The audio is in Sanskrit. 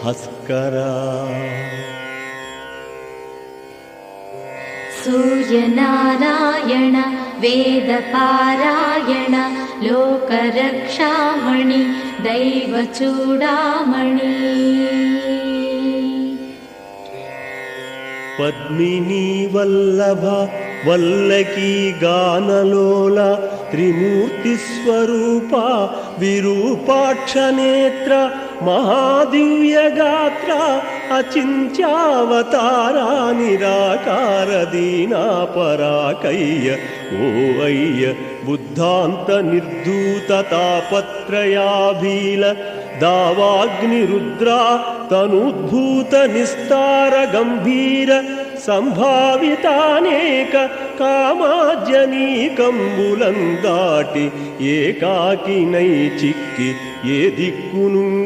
హస్కరా. सूर्यनारायण वेदपारायण लोकरक्षामणि दैवचूडामणि. पद्मिनी वल्लभ वल्लकी गानलोल त्रिमूर्तिस्वरूप विरूपाक्षनेत्र महादिव्यगात्र अचिन्त्यावतारा निराकार दीनापराकय्य ओ अय्य बुद्धान्त निर्धूत तापत्रयाभील दावाग्निरुद्रा तनुद्भूत निस्तार गंभीर संभावितानेक कामाज्जनीकंबुलंदाटि एकाकिनै चिक्कि ये दिक्कुनुगानगाले